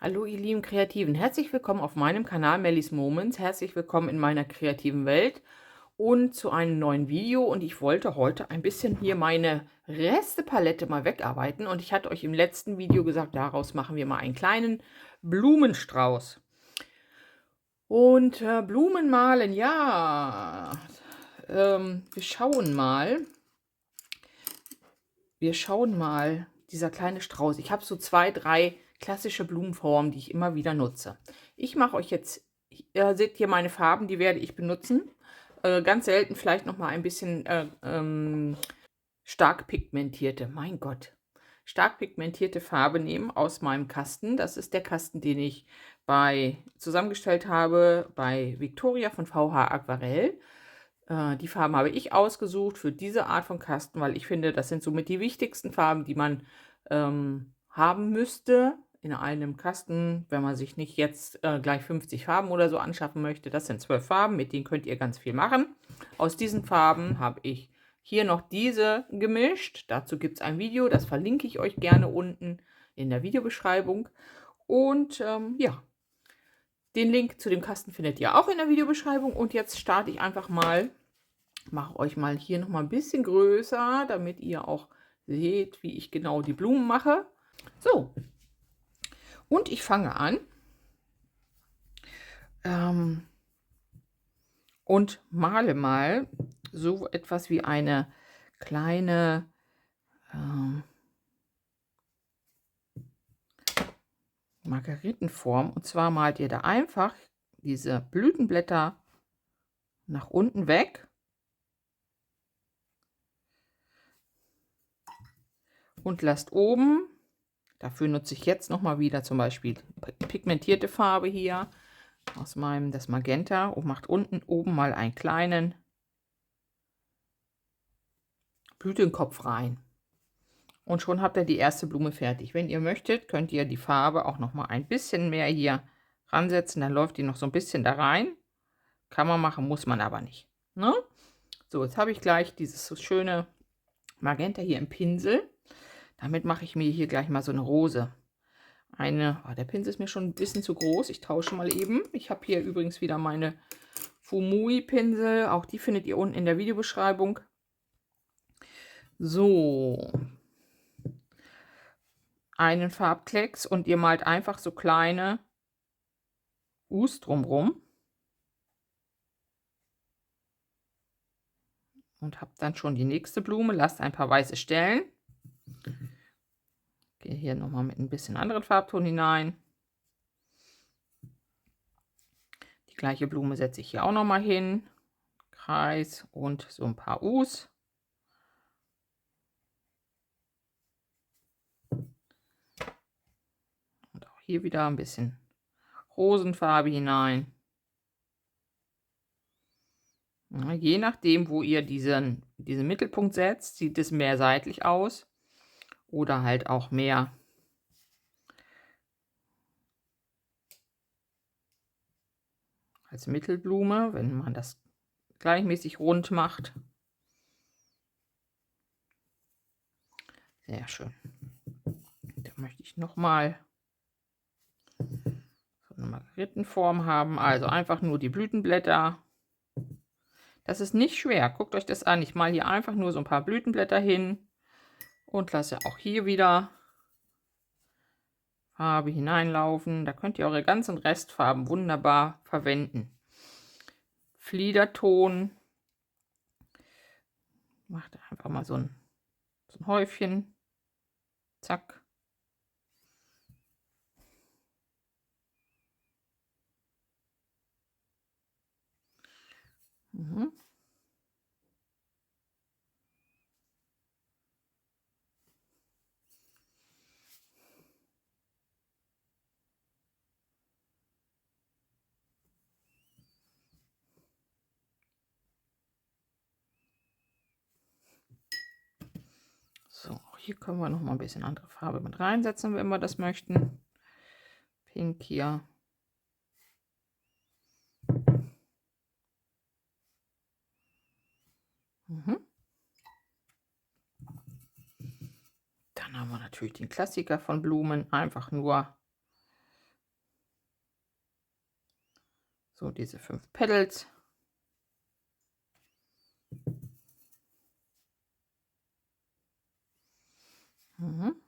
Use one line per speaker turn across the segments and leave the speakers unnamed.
Hallo ihr lieben Kreativen, herzlich willkommen auf meinem Kanal Mellies Moments, herzlich willkommen in meiner kreativen Welt und zu einem neuen Video. Und ich wollte heute ein bisschen hier meine Restepalette mal wegarbeiten und ich hatte euch im letzten Video gesagt, daraus machen wir mal einen kleinen Blumenstrauß. Und Blumen malen, ja, wir schauen mal. Dieser kleine Strauß. Ich habe so 2, 3 klassische Blumenformen, die ich immer wieder nutze. Ich mache euch jetzt, seht hier meine Farben, die werde ich benutzen. Ganz selten vielleicht noch mal ein bisschen stark pigmentierte, mein Gott, stark pigmentierte Farbe nehmen aus meinem Kasten. Das ist der Kasten, den ich zusammengestellt habe bei Victoria von VH Aquarell. Die Farben habe ich ausgesucht für diese Art von Kasten, weil ich finde, das sind somit die wichtigsten Farben, die man haben müsste in einem Kasten, wenn man sich nicht jetzt gleich 50 Farben oder so anschaffen möchte. Das sind 12 Farben, mit denen könnt ihr ganz viel machen. Aus diesen Farben habe ich hier noch diese gemischt. Dazu gibt es ein Video, das verlinke ich euch gerne unten in der Videobeschreibung. Und ja, den Link zu dem Kasten findet ihr auch in der Videobeschreibung. Und jetzt starte ich einfach mal. Mache euch mal hier noch mal ein bisschen größer, damit ihr auch seht, wie ich genau die Blumen mache. So, und ich fange an und male mal so etwas wie eine kleine Margeritenform. Und zwar malt ihr da einfach diese Blütenblätter nach unten weg und lasst oben, dafür nutze ich jetzt noch mal wieder zum Beispiel pigmentierte Farbe hier aus meinem, das Magenta, und macht unten oben mal einen kleinen Blütenkopf rein. Und schon habt ihr die erste Blume fertig. Wenn ihr möchtet, könnt ihr die Farbe auch noch mal ein bisschen mehr hier ransetzen. Dann läuft die noch so ein bisschen da rein. Kann man machen, muss man aber nicht. Ne? So, jetzt habe ich gleich dieses so schöne Magenta hier im Pinsel. Damit mache ich mir hier gleich mal so eine Rose. Der Pinsel ist mir schon ein bisschen zu groß. Ich tausche mal eben. Ich habe hier übrigens wieder meine Fumui-Pinsel. Auch die findet ihr unten in der Videobeschreibung. So, einen Farbklecks und ihr malt einfach so kleine Us drumrum. Und habt dann schon die nächste Blume. Lasst ein paar weiße Stellen. Gehe hier nochmal mit ein bisschen anderen Farbton hinein. Die gleiche Blume setze ich hier auch nochmal hin. Kreis und so ein paar Us. Und auch hier wieder ein bisschen Rosenfarbe hinein. Ja, je nachdem, wo ihr diesen Mittelpunkt setzt, sieht es mehr seitlich aus oder halt auch mehr als Mittelblume, wenn man das gleichmäßig rund macht. Sehr schön. Da möchte ich noch mal so eine Margeritenform haben, also einfach nur die Blütenblätter. Das ist nicht schwer, guckt euch das an. Ich male hier einfach nur so ein paar Blütenblätter hin und lasse auch hier wieder Farbe hineinlaufen. Da könnt ihr eure ganzen Restfarben wunderbar verwenden. Fliederton. Macht einfach mal so ein Häufchen. Zack. Mhm. So, auch hier können wir noch mal ein bisschen andere Farbe mit reinsetzen, wenn wir das möchten. Pink hier. Mhm. Dann haben wir natürlich den Klassiker von Blumen, einfach nur So, diese 5 Petals. Mhm.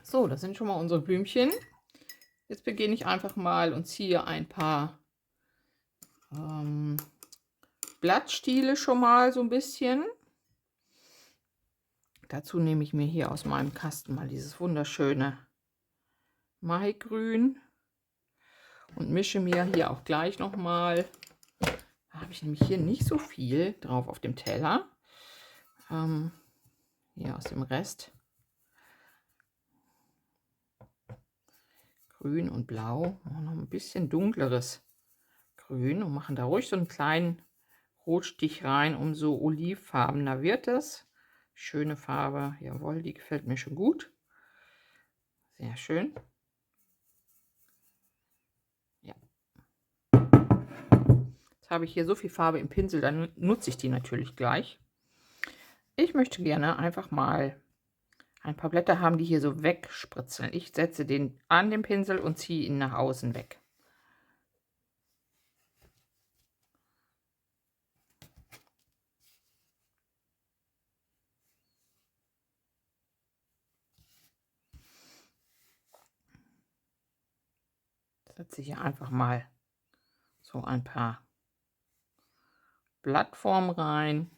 So, das sind schon mal unsere Blümchen. Jetzt beginne ich einfach mal und ziehe ein paar Blattstiele schon mal so ein bisschen. Dazu nehme ich mir hier aus meinem Kasten mal dieses wunderschöne Maigrün und mische mir hier auch gleich noch mal. Da habe ich nämlich hier nicht so viel drauf auf dem Teller. Hier aus dem Rest. Grün und Blau. Noch ein bisschen dunkleres Grün und machen da ruhig so einen kleinen Rotstich rein, umso olivfarbener wird es. Schöne Farbe, jawohl, die gefällt mir schon gut. Sehr schön. Ja. Jetzt habe ich hier so viel Farbe im Pinsel, dann nutze ich die natürlich gleich. Ich möchte gerne einfach mal ein paar Blätter haben, die hier so wegspritzeln. Ich setze den an den Pinsel und ziehe ihn nach außen weg. Setze ich hier einfach mal so ein paar Blattformen rein.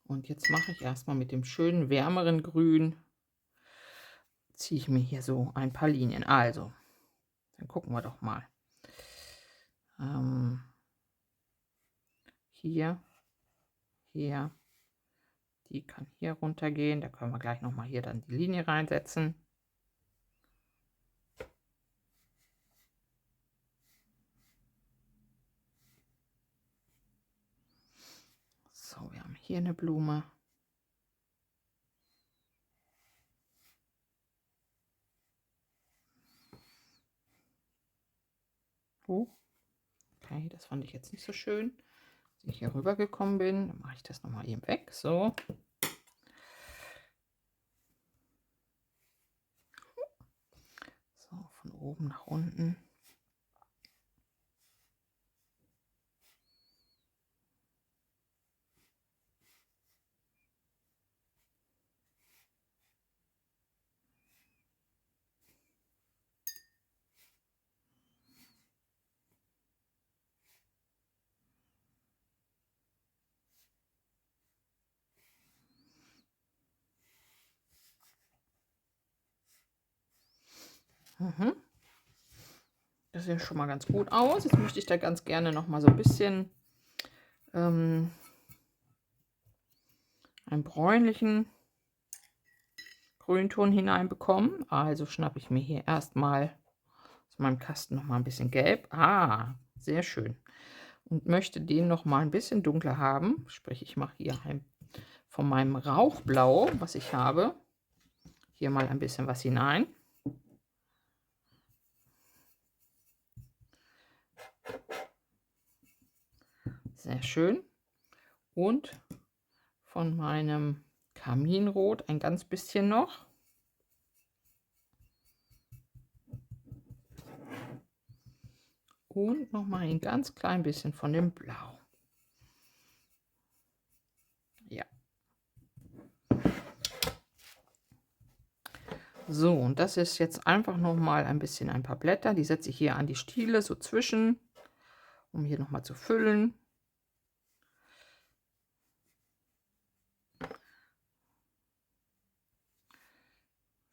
Und jetzt mache ich erstmal mit dem schönen wärmeren Grün, ziehe ich mir hier so ein paar Linien. Also, dann gucken wir doch mal. Hier, hier, die kann hier runtergehen. Da können wir gleich noch mal hier dann die Linie reinsetzen. So, wir haben hier eine Blume. Oh, okay, das fand ich jetzt nicht so schön, als ich hier rüber gekommen bin. Dann mache ich das nochmal eben weg. So. So, von oben nach unten. Das sieht schon mal ganz gut aus. Jetzt möchte ich da ganz gerne noch mal so ein bisschen einen bräunlichen Grünton hineinbekommen. Also schnappe ich mir hier erstmal aus meinem Kasten noch mal ein bisschen Gelb. Ah, sehr schön. Und möchte den noch mal ein bisschen dunkler haben. Sprich, ich mache hier von meinem Rauchblau, was ich habe, hier mal ein bisschen was hinein. Sehr schön. Und von meinem Kaminrot ein ganz bisschen noch. Und noch mal ein ganz klein bisschen von dem Blau. Ja. So, und das ist jetzt einfach noch mal ein paar Blätter. Die setze ich hier an die Stiele so zwischen, um hier noch mal zu füllen.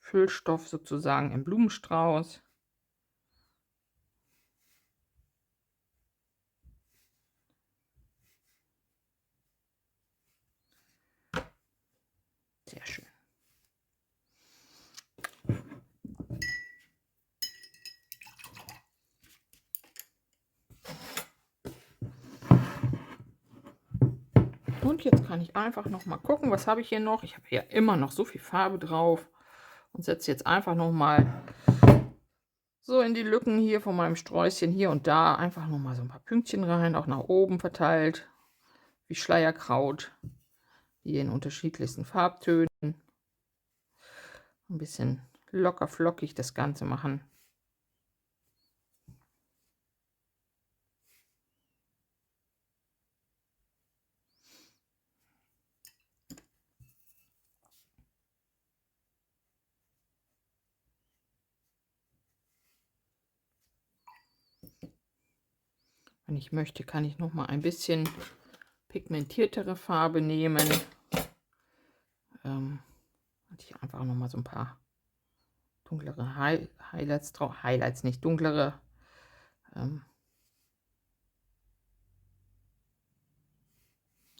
Füllstoff sozusagen im Blumenstrauß. Sehr schön. Und jetzt kann ich einfach noch mal gucken, was habe ich hier noch. Ich habe hier immer noch so viel Farbe drauf und setze jetzt einfach noch mal so in die Lücken hier von meinem Sträußchen hier und da einfach noch mal so ein paar Pünktchen rein, auch nach oben verteilt, wie Schleierkraut, hier in unterschiedlichsten Farbtönen. Ein bisschen locker flockig das Ganze machen. Wenn ich möchte, kann ich noch mal ein bisschen pigmentiertere Farbe nehmen. Und hier einfach noch mal so ein paar dunklere Highlights drauf. Highlights nicht, dunklere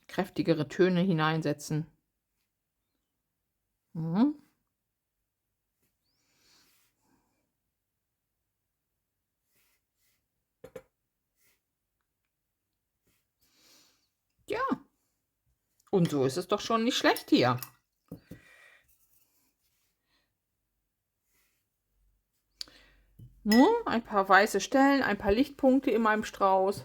kräftigere Töne hineinsetzen. Mhm. Ja, und so ist es doch schon nicht schlecht hier. Nur ein paar weiße Stellen, ein paar Lichtpunkte in meinem Strauß.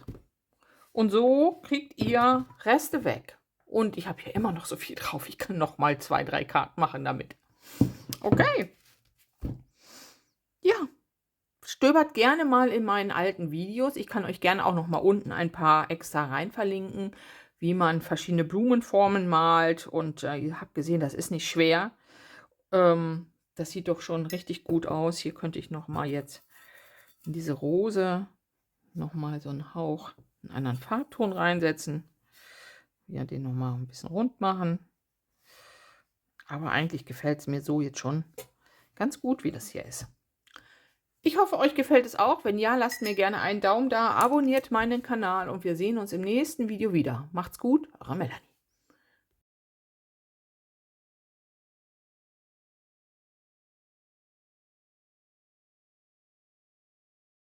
Und so kriegt ihr Reste weg. Und ich habe hier immer noch so viel drauf. Ich kann noch mal 2, 3 Karten machen damit. Okay. Ja. Stöbert gerne mal in meinen alten Videos. Ich kann euch gerne auch noch mal unten ein paar extra rein verlinken, wie man verschiedene Blumenformen malt. Und ihr habt gesehen, das ist nicht schwer. Das sieht doch schon richtig gut aus. Hier könnte ich noch mal jetzt in diese Rose noch mal so einen Hauch, einen anderen Farbton reinsetzen. Ja, den noch mal ein bisschen rund machen. Aber eigentlich gefällt es mir so jetzt schon ganz gut, wie das hier ist. Ich hoffe, euch gefällt es auch. Wenn ja, lasst mir gerne einen Daumen da, abonniert meinen Kanal und wir sehen uns im nächsten Video wieder. Macht's gut, eure Melanie.